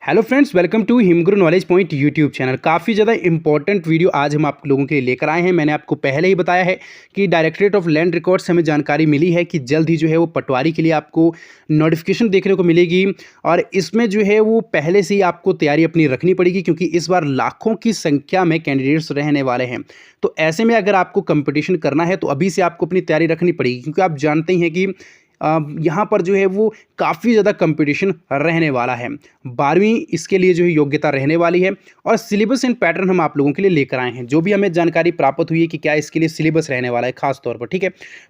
Hello friends, welcome to Himguru knowledge point YouTube channel. काफ़ी ज़्यादा important video आज हम आप लोगों के लिए लेकर आए हैं। मैंने आपको पहले ही बताया है कि डायरेक्टरेट ऑफ लैंड रिकॉर्ड्स से हमें जानकारी मिली है कि जल्द ही जो है वो पटवारी के लिए आपको नोटिफिकेशन देखने को मिलेगी और इसमें जो है वो पहले से ही आपको तैयारी अपनी रखनी पड़ेगी क्योंकि इस बार लाखों की संख्या में कैंडिडेट्स रहने वाले हैं। तो ऐसे में अगर आपको कंपटीशन करना है तो अभी से आपको अपनी तैयारी रखनी पड़ेगी क्योंकि आप जानते ही हैं कि यहाँ पर जो है वो काफ़ी ज़्यादा कंपटीशन रहने वाला है। 12वीं इसके लिए जो है योग्यता रहने वाली है और सिलेबस एंड पैटर्न हम आप लोगों के लिए लेकर आए हैं। जो भी हमें जानकारी प्राप्त हुई है कि क्या इसके लिए सिलेबस रहने वाला है खास तौर पर, ठीक है।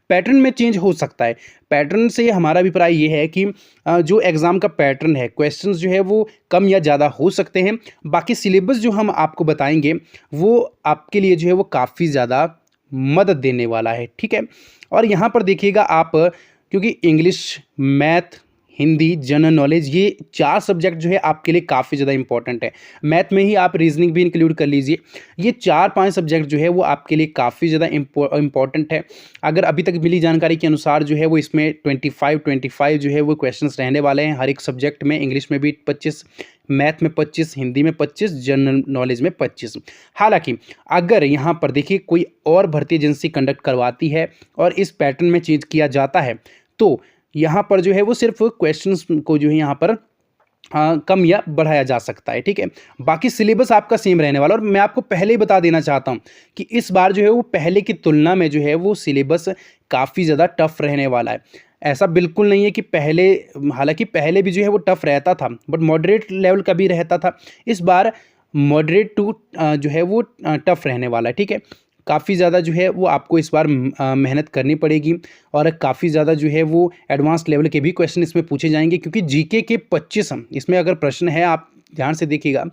पैटर्न में चेंज हो सकता है। पैटर्न से हमारा अभिप्राय ये है कि जो एग्ज़ाम का पैटर्न है, क्वेश्चंस जो है वो कम या ज़्यादा हो सकते हैं। बाकी सिलेबस जो हम आपको बताएंगे वो आपके लिए जो है वो काफ़ी ज़्यादा मदद देने वाला है, ठीक है। और यहाँ पर देखिएगा आप, क्योंकि English, math, Hindi, general knowledge, ये 4 सब्जेक्ट जो है आपके लिए काफ़ी ज़्यादा इंपॉर्टेंट है। मैथ में ही आप रीजनिंग भी इंक्लूड कर लीजिए। ये 4-5 सब्जेक्ट जो है वो आपके लिए काफ़ी ज़्यादा इम्पॉर्टेंट है। अगर अभी तक मिली जानकारी के अनुसार जो है वो इसमें 25 जो है वो क्वेश्चंस रहने वाले हैं हर एक सब्जेक्ट में। इंग्लिश में भी 25, मैथ में 25, हिंदी में 25, जनरल नॉलेज में 25। हालांकि अगर यहाँ पर देखिए कोई और भर्ती एजेंसी कंडक्ट करवाती है और इस पैटर्न में चेंज किया जाता है तो यहाँ पर जो है वो सिर्फ क्वेश्चंस को जो है यहाँ पर कम या बढ़ाया जा सकता है, ठीक है। बाकी सिलेबस आपका सेम रहने वाला। और मैं आपको पहले ही बता देना चाहता हूँ कि इस बार जो है वो पहले की तुलना में जो है वो सिलेबस काफ़ी ज़्यादा टफ रहने वाला है। ऐसा बिल्कुल नहीं है कि पहले, हालांकि पहले भी जो है वो टफ रहता था बट मॉडरेट लेवल का भी रहता था। इस बार मॉडरेट टू जो है वो टफ रहने वाला है, ठीक है। काफ़ी ज़्यादा जो है वो आपको इस बार मेहनत करनी पड़ेगी और काफ़ी ज़्यादा जो है वो एडवांस लेवल के भी क्वेश्चन इसमें पूछे जाएंगे क्योंकि जीके के 25 इसमें अगर प्रश्न है, आप ध्यान से देखिएगा,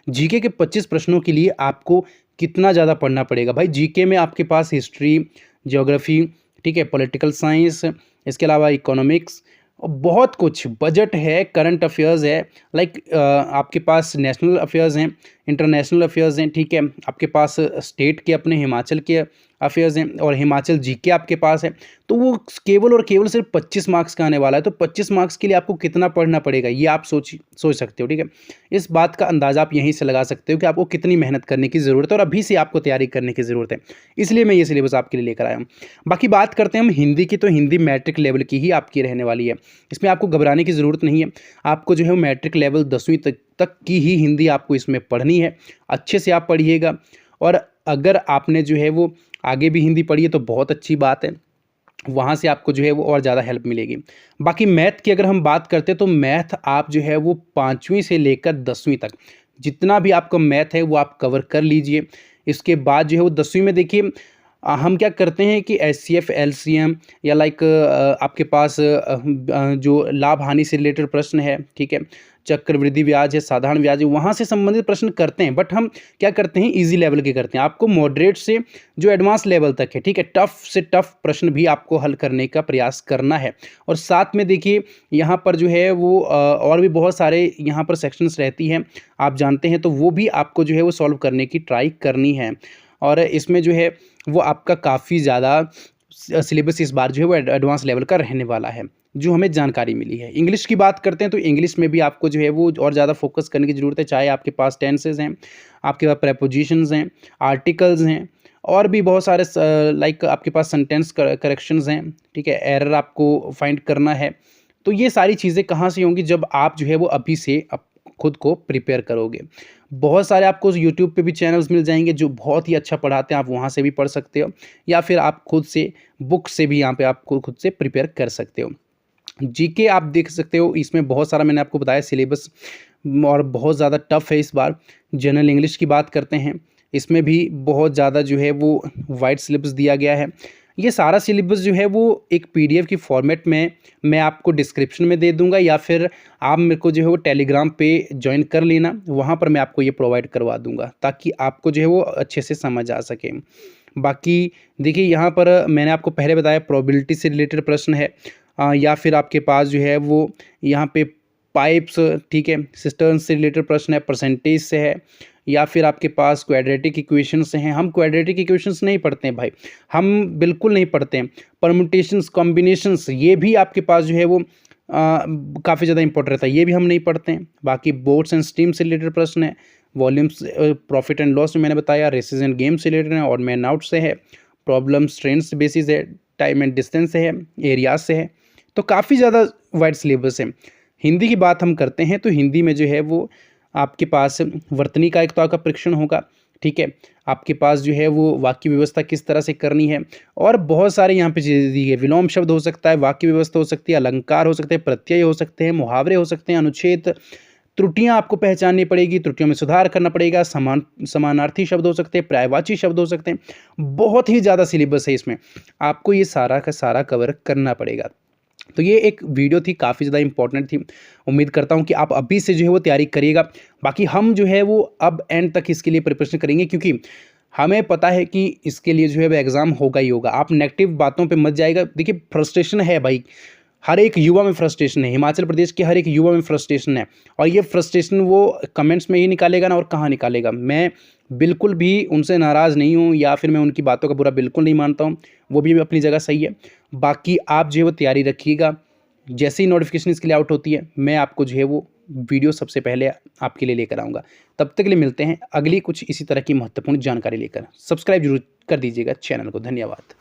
जीके के 25 प्रश्नों के लिए आपको कितना ज़्यादा पढ़ना पड़ेगा भाई। जीके में आपके पास हिस्ट्री, ज्योग्राफी, ठीक है, पॉलिटिकल साइंस, इसके अलावा इकोनॉमिक्स, बहुत कुछ, बजट है, करंट अफेयर्स है, आपके पास नेशनल अफेयर्स हैं, इंटरनेशनल अफेयर्स हैं, ठीक है। आपके पास स्टेट के अपने हिमाचल के अफेयर्स हैं और हिमाचल जीके आपके पास है। तो वो केवल और केवल सिर्फ 25 मार्क्स का आने वाला है। तो 25 मार्क्स के लिए आपको कितना पढ़ना पड़ेगा ये आप सोच सकते हो, ठीक है। इस बात का अंदाज़ा आप यहीं से लगा सकते हो कि आपको कितनी मेहनत करने की ज़रूरत है और अभी से आपको तैयारी करने की ज़रूरत है। इसलिए मैं ये सिलेबस आपके लिए लेकर आया हूँ। बाकी बात करते हैं हम हिंदी की, तो हिंदी मैट्रिक लेवल की ही आपकी रहने वाली है। इसमें आपको घबराने की ज़रूरत नहीं है। आपको जो है मैट्रिक लेवल 10वीं तक की ही हिंदी आपको इसमें पढ़नी है। अच्छे से आप पढ़िएगा और अगर आपने जो है वो आगे भी हिंदी पढ़ी है तो बहुत अच्छी बात है, वहाँ से आपको जो है वो और ज़्यादा हेल्प मिलेगी। बाकी मैथ की अगर हम बात करते हैं तो मैथ आप जो है वो 5वीं से लेकर 10वीं तक जितना भी आपका मैथ है वो आप कवर कर लीजिए। इसके बाद जो है वो 10वीं में देखिए हम क्या करते हैं कि एचसीएफ, एलसीएम या आपके पास जो लाभ हानि से रिलेटेड प्रश्न है, ठीक है, चक्रवृद्धि ब्याज है, साधारण ब्याज है, वहाँ से संबंधित प्रश्न करते हैं। बट हम क्या करते हैं, इजी लेवल के करते हैं। आपको मॉडरेट से जो एडवांस लेवल तक है, ठीक है, टफ से टफ प्रश्न भी आपको हल करने का प्रयास करना है। और साथ में देखिए यहाँ पर जो है वो और भी बहुत सारे यहाँ पर सेक्शंस रहती हैं, आप जानते हैं, तो वो भी आपको जो है वो सॉल्व करने की ट्राई करनी है। और इसमें जो है वो आपका काफ़ी ज़्यादा सिलेबस इस बार जो है वो एडवांस लेवल का रहने वाला है, जो हमें जानकारी मिली है। इंग्लिश की बात करते हैं तो इंग्लिश में भी आपको जो है वो और ज़्यादा फोकस करने की ज़रूरत है। चाहे आपके पास टेंसेज हैं, आपके पास प्रेपोजिशंस हैं, आर्टिकल्स हैं और भी बहुत सारे आपके पास सेंटेंस करेक्शंस हैं, ठीक है, एरर आपको फाइंड करना है। तो ये सारी चीज़ें कहाँ से होंगी, जब आप जो है वो अभी से खुद को प्रिपेयर करोगे। बहुत सारे आपको यूट्यूब पे भी चैनल्स मिल जाएंगे जो बहुत ही अच्छा पढ़ाते हैं, आप वहाँ से भी पढ़ सकते हो या फिर आप खुद से बुक से भी यहाँ पे आपको खुद से प्रिपेयर कर सकते हो। जीके आप देख सकते हो, इसमें बहुत सारा मैंने आपको बताया सिलेबस और बहुत ज़्यादा टफ है इस बार। जनरल इंग्लिश की बात करते हैं, इसमें भी बहुत ज़्यादा जो है वो वाइड सिलेबस दिया गया है। ये सारा सिलेबस जो है वो एक पीडीएफ की फॉर्मेट में मैं आपको डिस्क्रिप्शन में दे दूंगा या फिर आप मेरे को जो है वो टेलीग्राम पे ज्वाइन कर लेना, वहाँ पर मैं आपको ये प्रोवाइड करवा दूंगा ताकि आपको जो है वो अच्छे से समझ आ सके। बाकी देखिए यहाँ पर मैंने आपको पहले बताया प्रोबेबिलिटी से रिलेटेड प्रश्न है, या फिर आपके पास जो है वो यहाँ पे पाइप्स, ठीक है, सिस्टर्न से रिलेटेड प्रश्न है, परसेंटेज से है, या फिर आपके पास क्वाड्रेटिक इक्वेशंस हैं। हम क्वाड्रेटिक इक्वेशंस नहीं पढ़ते हैं भाई, हम बिल्कुल नहीं पढ़ते हैं। परम्यूटेशंस, कॉम्बिनेशंस, ये भी आपके पास जो है वो काफ़ी ज़्यादा इंपॉर्टेंट रहता है, ये भी हम नहीं पढ़ते हैं। बाकी बोर्ड्स एंड स्ट्रीम से रिलेटेड प्रश्न है, वॉल्यूम्स प्रॉफिट एंड लॉस में मैंने बताया, रेसेस एंड गेम से रिलेटेड है, और मैन आउट से है, प्रॉब्लम्स ट्रेंड्स बेसिस है, टाइम एंड डिस्टेंस से है, एरियाज से है। तो काफ़ी ज़्यादा वाइड सिलेबस है। हिंदी की बात हम करते हैं तो हिंदी में जो है वो आपके पास वर्तनी का एक तो आपका परीक्षण होगा, ठीक है। आपके पास जो है वो वाक्य व्यवस्था किस तरह से करनी है, और बहुत सारे यहाँ पे चीज़ें दी है। विलोम शब्द हो सकता है, वाक्य व्यवस्था हो सकती है, अलंकार हो सकते हैं, प्रत्यय हो सकते हैं, मुहावरे हो सकते हैं, अनुच्छेद, त्रुटियां आपको पहचाननी पड़ेगी, त्रुटियों में सुधार करना पड़ेगा, समानार्थी शब्द हो सकते हैं, पर्यायवाची शब्द हो सकते हैं। बहुत ही ज़्यादा सिलेबस है इसमें, आपको ये सारा का सारा कवर करना पड़ेगा। तो ये एक वीडियो थी, काफ़ी ज़्यादा इंपॉर्टेंट थी। उम्मीद करता हूँ कि आप अभी से जो है वो तैयारी करिएगा। बाकी हम जो है वो अब एंड तक इसके लिए प्रिपरेशन करेंगे, क्योंकि हमें पता है कि इसके लिए जो है वो एग्ज़ाम होगा ही होगा। आप नेगेटिव बातों पे मत जाइएगा। देखिए, फ्रस्ट्रेशन है भाई, हर एक युवा में फ्रस्ट्रेशन है, हिमाचल प्रदेश के हर एक युवा में फ्रस्ट्रेशन है, और ये फ्रस्ट्रेशन वो कमेंट्स में ही निकालेगा ना, और कहाँ निकालेगा। मैं बिल्कुल भी उनसे नाराज़ नहीं हूँ, या फिर मैं उनकी बातों का बुरा बिल्कुल नहीं मानता हूँ, वो भी अपनी जगह सही है। बाकी आप जो है वो तैयारी रखिएगा। जैसे ही नोटिफिकेशन इसके लिए आउट होती है, मैं आपको जो है वो वीडियो सबसे पहले आपके लिए लेकर आऊँगा। तब तक के लिए मिलते हैं अगली कुछ इसी तरह की महत्वपूर्ण जानकारी लेकर। सब्सक्राइब जरूर कर दीजिएगा चैनल को। धन्यवाद।